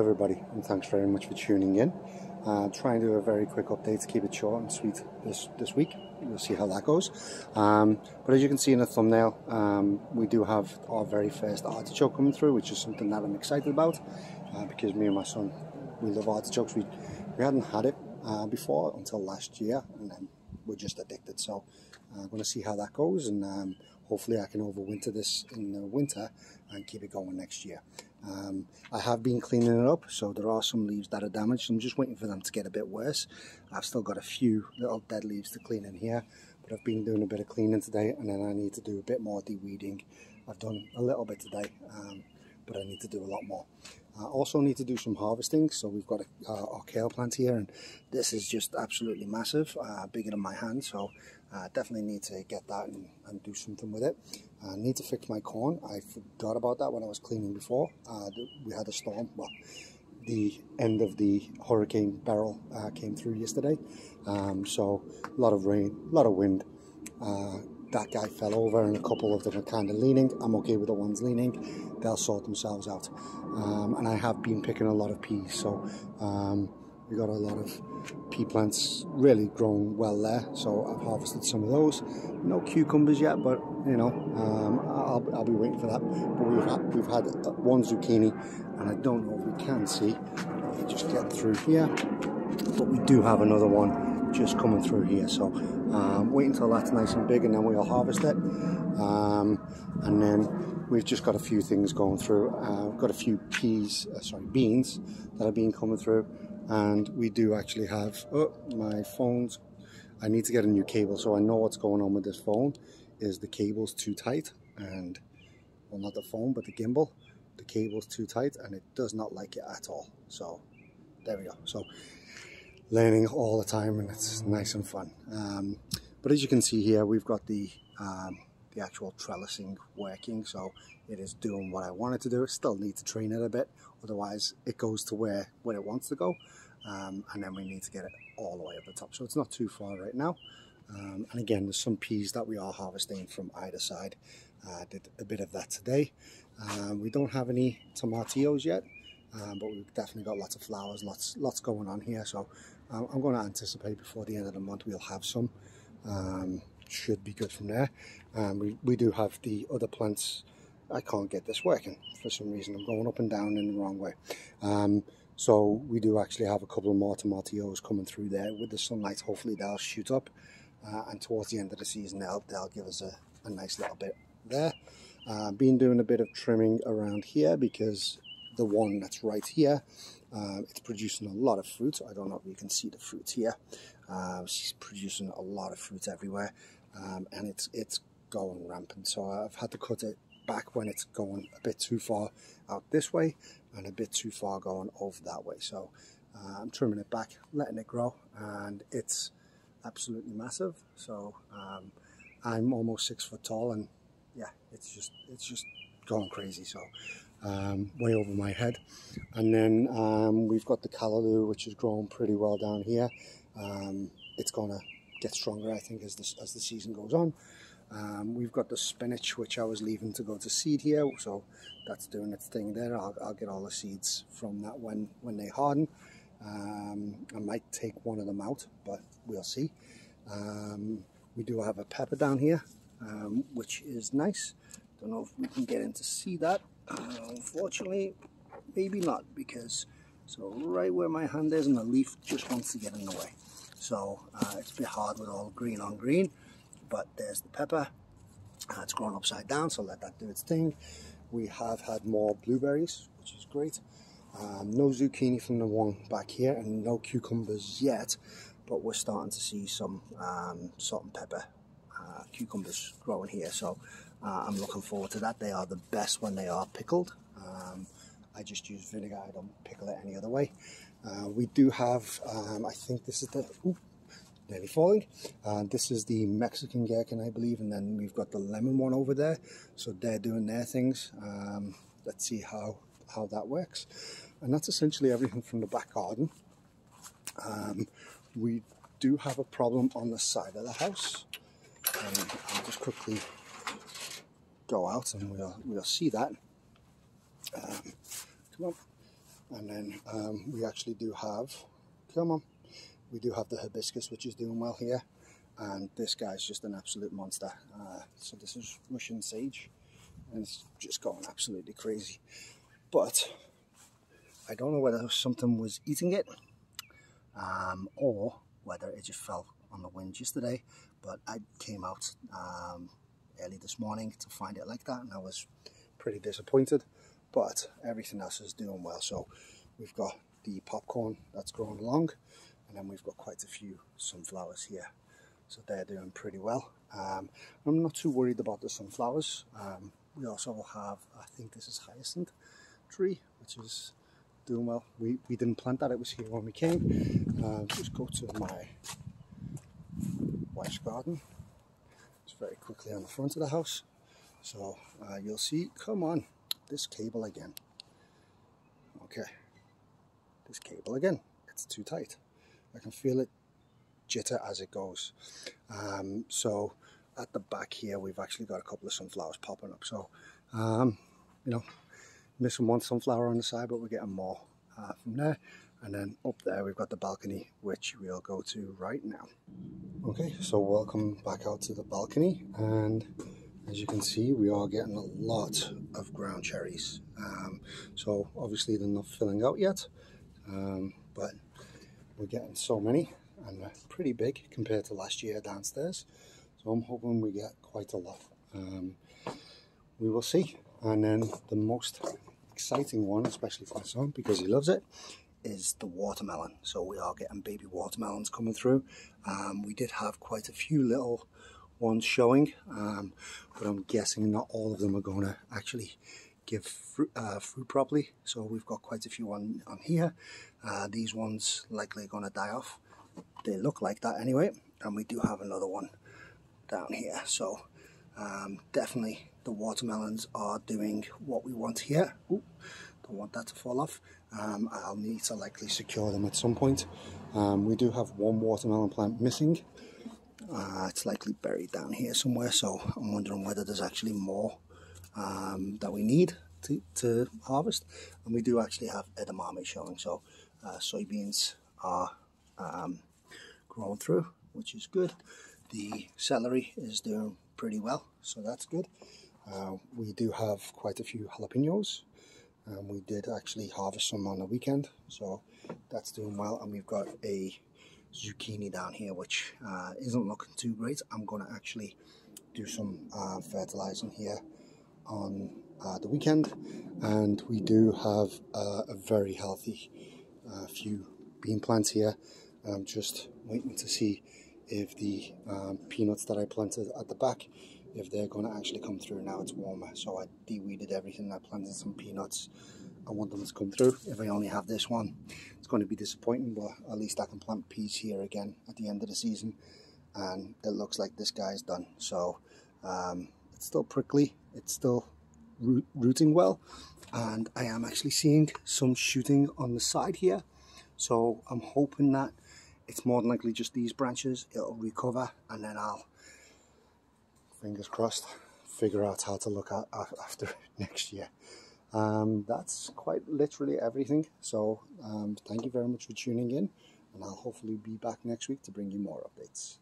everybody, and thanks very much for tuning in. Try and do a very quick update to keep it short and sweet this week. We'll see how that goes. But as you can see in the thumbnail, we do have our very first artichoke coming through, which is something that I'm excited about because me and my son, we love artichokes. We hadn't had it before until last year, and then we're just addicted. So I'm going to see how that goes, and hopefully I can overwinter this in the winter and keep it going next year. I have been cleaning it up, so there are some leaves that are damaged. I'm just waiting for them to get a bit worse. I've still got a few little dead leaves to clean in here, but I've been doing a bit of cleaning today, and then I need to do a bit more de-weeding. I've done a little bit today, but I need to do a lot more. I also need to do some harvesting. So we've got our kale plant here, and this is just absolutely massive, bigger than my hand, so definitely need to get that and do something with it. I need to fix my corn. I forgot about that when I was cleaning before. We had a storm. Well, the end of the Hurricane Beryl came through yesterday, so a lot of rain, a lot of wind. That guy fell over, and a couple of them are kind of leaning. I'm okay with the ones leaning. They'll sort themselves out. And I have been picking a lot of peas, so we got a lot of pea plants really growing well there, so I've harvested some of those. No cucumbers yet, but you know, I'll be waiting for that. But we've had one zucchini, and I don't know if we can see. Let me just get through here, but we do have another one just coming through here, so wait until that's nice and big, and then we'll harvest it. And then we've just got a few things going through. We've got a few beans that have been coming through, and we do actually have, oh, my phone's, I need to get a new cable, so I know what's going on with this phone is the cable's too tight, and, well, not the phone, but the gimbal, the cable's too tight, and it does not like it at all. So there we go. So learning all the time, and it's nice and fun. But as you can see here, we've got the actual trellising working, so it is doing what I want it to do. I still need to train it a bit, otherwise it goes to where it wants to go, and then we need to get it all the way up the top. So it's not too far right now. And again, there's some peas that we are harvesting from either side. Did a bit of that today. We don't have any tomatillos yet, but we've definitely got lots of flowers, lots going on here. So I'm going to anticipate before the end of the month we'll have some. Should be good from there. We do have the other plants. I can't get this working for some reason. I'm going up and down in the wrong way. So we do actually have a couple of more tomatillos coming through there with the sunlight. Hopefully they'll shoot up, and towards the end of the season they'll give us a nice little bit there. Been doing a bit of trimming around here because the one that's right here, it's producing a lot of fruit. I don't know if you can see the fruit here. She's producing a lot of fruit everywhere, and it's going rampant. So I've had to cut it back when it's going a bit too far out this way and a bit too far going over that way. So I'm trimming it back, letting it grow, and it's absolutely massive. So I'm almost 6 foot tall, and yeah, it's just going crazy. So way over my head. And then we've got the callaloo, which is growing pretty well down here. It's gonna get stronger, I think, as the season goes on. We've got the spinach, which I was leaving to go to seed here, so that's doing its thing there. I'll get all the seeds from that when they harden. I might take one of them out, but we'll see. We do have a pepper down here, which is nice. Don't know if we can get in to see that. Unfortunately, maybe not, because so right where my hand is, and the leaf just wants to get in the way. So it's a bit hard with all green on green, but there's the pepper. It's grown upside down, so let that do its thing. We have had more blueberries, which is great. No zucchini from the one back here, and no cucumbers yet, but we're starting to see some salt and pepper cucumbers growing here, so I'm looking forward to that. They are the best when they are pickled. I just use vinegar, I don't pickle it any other way. We do have, I think this is the, ooh, nearly falling. This is the Mexican gherkin, I believe, and then we've got the lemon one over there. So they're doing their things. Let's see how that works. And that's essentially everything from the back garden. We do have a problem on the side of the house. I'll just quickly go out and we'll see that. Come on. And then we actually do have, come on, we do have the hibiscus, which is doing well here. And this guy's just an absolute monster. So this is Russian sage, and it's just going absolutely crazy. But I don't know whether something was eating it, or whether it just fell on the wind yesterday. But I came out early this morning to find it like that, and I was pretty disappointed. But everything else is doing well. So we've got the popcorn that's growing along, and then we've got quite a few sunflowers here. So they're doing pretty well. I'm not too worried about the sunflowers. We also have, I think this is hyacinth tree, which is doing well. We didn't plant that, it was here when we came. Just go to my wife's garden. It's very quickly on the front of the house. So you'll see, come on, this cable again. Okay, this cable again, it's too tight. I can feel it jitter as it goes. So at the back here we've actually got a couple of sunflowers popping up. So you know, missing one sunflower on the side, but we're getting more from there. And then up there we've got the balcony, which we'll go to right now. Okay, so welcome back out to the balcony, and as you can see, we are getting a lot of ground cherries. So obviously they're not filling out yet, but we're getting so many, and they're pretty big compared to last year downstairs. So I'm hoping we get quite a lot. We will see. And then the most exciting one, especially for my son because he loves it, is the watermelon. So we are getting baby watermelons coming through. We did have quite a few little ones showing, but I'm guessing not all of them are going to actually give fruit properly. So we've got quite a few on here. These ones likely going to die off. They look like that anyway. And we do have another one down here. So definitely the watermelons are doing what we want here. Ooh, don't want that to fall off. I'll need to likely secure them at some point. We do have one watermelon plant missing. It's likely buried down here somewhere, so I'm wondering whether there's actually more that we need to harvest. And we do actually have edamame showing, so soybeans are growing through, which is good. The celery is doing pretty well, so that's good. We do have quite a few jalapenos. We did actually harvest some on the weekend, so that's doing well. And we've got a zucchini down here, which isn't looking too great. I'm going to actually do some fertilizing here on the weekend. And we do have a very healthy few bean plants here. I'm just waiting to see if the peanuts that I planted at the back, if they're going to actually come through. Now it's warmer, so I de-weeded everything. I planted some peanuts. I want them to come through. If I only have this one, it's going to be disappointing, but at least I can plant peas here again at the end of the season. And it looks like this guy's done. So it's still prickly, it's still rooting well, and I am actually seeing some shooting on the side here. So I'm hoping that it's more than likely just these branches. It'll recover, and then I'll, fingers crossed, figure out how to look at after next year. That's quite literally everything. So thank you very much for tuning in, and I'll hopefully be back next week to bring you more updates.